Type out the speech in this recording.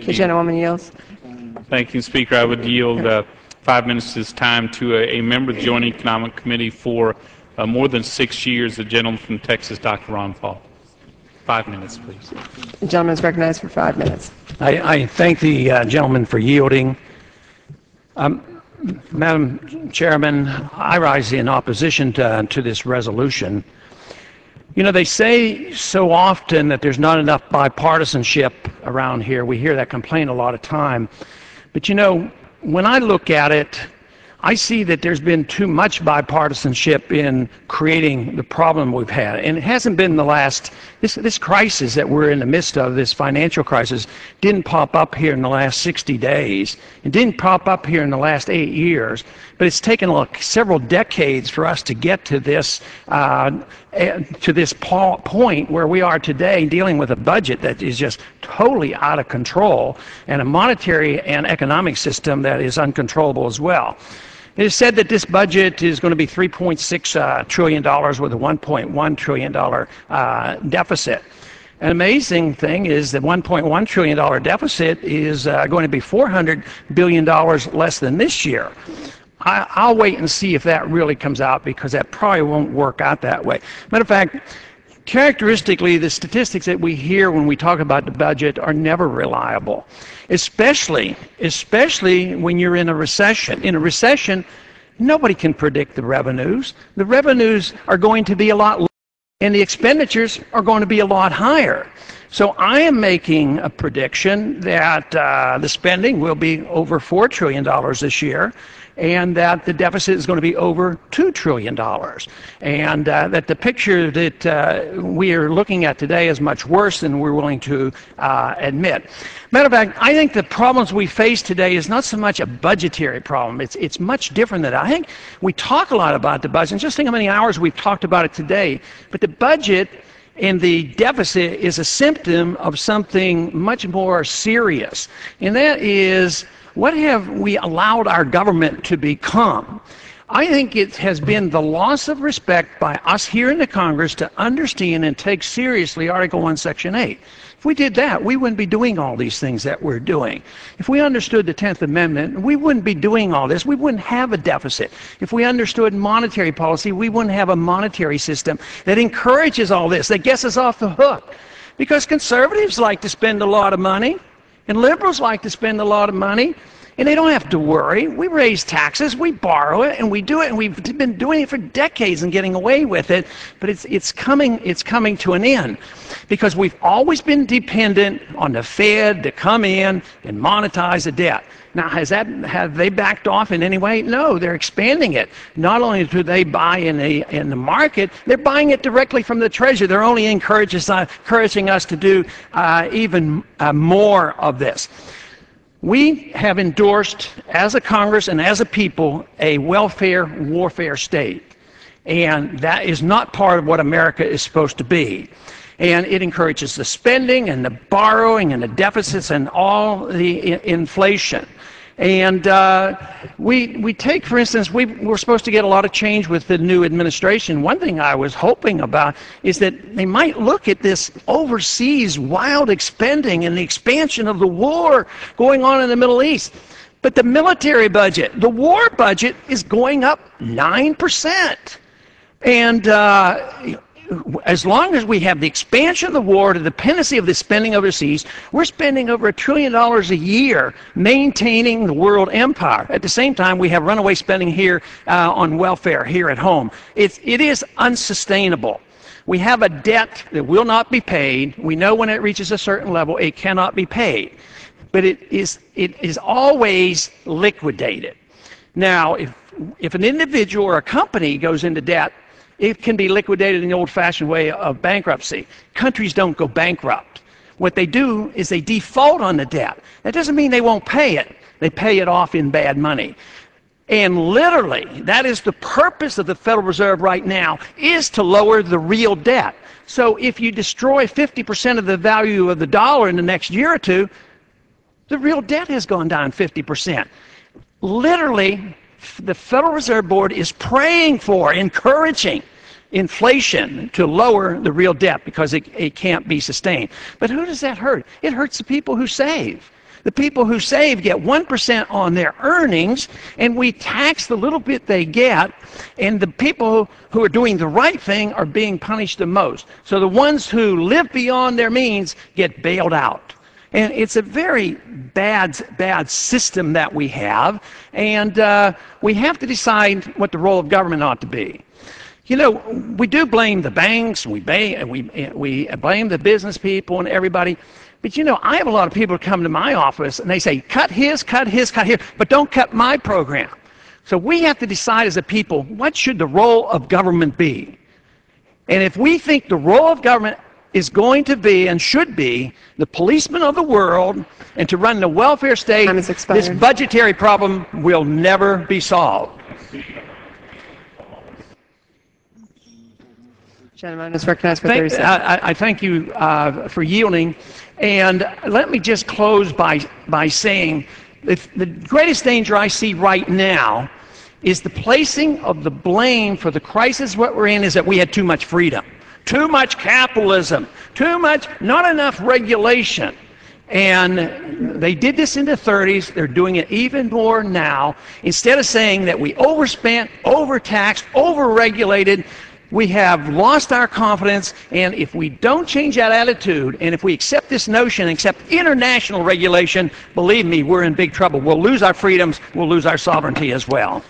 The gentlewoman yields. Thank you, Speaker. I would yield 5 minutes this time to a member of the Joint Economic Committee for more than 6 years, the gentleman from Texas, Dr. Ron Paul. 5 minutes, please. The gentleman is recognized for 5 minutes. I thank the gentleman for yielding. Madam Chairman, I rise in opposition to this resolution. You know, they say so often that there's not enough bipartisanship around here. We hear that complaint a lot of time. But you know, when I look at it, I see that there's been too much bipartisanship in creating the problem we've had. And it hasn't been the last, this crisis that we're in the midst of, this financial crisis, didn't pop up here in the last 60 days. It didn't pop up here in the last 8 years. But it's taken several decades for us to get to this point where we are today, dealing with a budget that is just totally out of control and a monetary and economic system that is uncontrollable as well. It is said that this budget is going to be $3.6 trillion with a $1.1 trillion deficit. An amazing thing is that $1.1 trillion deficit is going to be $400 billion less than this year. I'll wait and see if that really comes out, because that probably won't work out that way. Matter of fact, characteristically, the statistics that we hear when we talk about the budget are never reliable, especially when you're in a recession. In a recession, nobody can predict the revenues. The revenues are going to be a lot lower, and the expenditures are going to be a lot higher. So I am making a prediction that the spending will be over $4 trillion this year, and that the deficit is going to be over $2 trillion. And that the picture that we are looking at today is much worse than we're willing to admit. Matter of fact, I think the problems we face today is not so much a budgetary problem. It's much different than that. I think we talk a lot about the budget, and just think how many hours we've talked about it today. But the budget and the deficit is a symptom of something much more serious, and that is, what have we allowed our government to become? I think it has been the loss of respect by us here in the Congress to understand and take seriously Article 1, Section 8. If we did that, we wouldn't be doing all these things that we're doing. If we understood the 10th Amendment, we wouldn't be doing all this. We wouldn't have a deficit. If we understood monetary policy, we wouldn't have a monetary system that encourages all this, that gets us off the hook. Because conservatives like to spend a lot of money, and liberals like to spend a lot of money, and they don't have to worry. We raise taxes, we borrow it, and we do it, and we've been doing it for decades and getting away with it, but it's coming to an end, because we've always been dependent on the Fed to come in and monetize the debt. Now, have they backed off in any way? No, they're expanding it. Not only do they buy in the market, they're buying it directly from the Treasury. They're only encouraging us to do even more of this. We have endorsed, as a Congress and as a people, a welfare warfare state. And that is not part of what America is supposed to be. And it encourages the spending and the borrowing and the deficits and all the inflation. And we take, for instance, we're supposed to get a lot of change with the new administration. One thing I was hoping about is that they might look at this overseas wild expending and the expansion of the war going on in the Middle East. But the military budget, the war budget, is going up 9%. And as long as we have the expansion of the war, the dependency of the spending overseas, we're spending over $1 trillion a year maintaining the world empire. At the same time, we have runaway spending here on welfare here at home. It is unsustainable. We have a debt that will not be paid. We know when it reaches a certain level, it cannot be paid. But it is always liquidated. Now, if an individual or a company goes into debt, it can be liquidated in the old-fashioned way of bankruptcy. Countries don't go bankrupt. What they do is they default on the debt. That doesn't mean they won't pay it. They pay it off in bad money. And literally, that is the purpose of the Federal Reserve right now, is to lower the real debt. So if you destroy 50% of the value of the dollar in the next year or two, the real debt has gone down 50%. Literally, the Federal Reserve Board is praying for, encouraging inflation to lower the real debt because it can't be sustained. But who does that hurt? It hurts the people who save. The people who save get 1% on their earnings, and we tax the little bit they get, and the people who are doing the right thing are being punished the most. So the ones who live beyond their means get bailed out. And it's a very bad system that we have, and we have to decide what the role of government ought to be. You know, we do blame the banks, we blame the business people and everybody, but you know, I have a lot of people who come to my office and they say, cut his, but don't cut my program. So we have to decide as a people, what should the role of government be? And if we think the role of government is going to be and should be the policeman of the world and to run the welfare state, Time has expired. this budgetary problem will never be solved. Gentleman is recognized for 30 seconds. I thank you for yielding. And let me just close by saying that the greatest danger I see right now is the placing of the blame for the crisis what we're in is that we had too much freedom. Too much capitalism, not enough regulation. And they did this in the 30s, they're doing it even more now. Instead of saying that we overspent, overtaxed, overregulated, we have lost our confidence, and if we don't change that attitude, and if we accept this notion, accept international regulation, believe me, we're in big trouble. We'll lose our freedoms, we'll lose our sovereignty as well.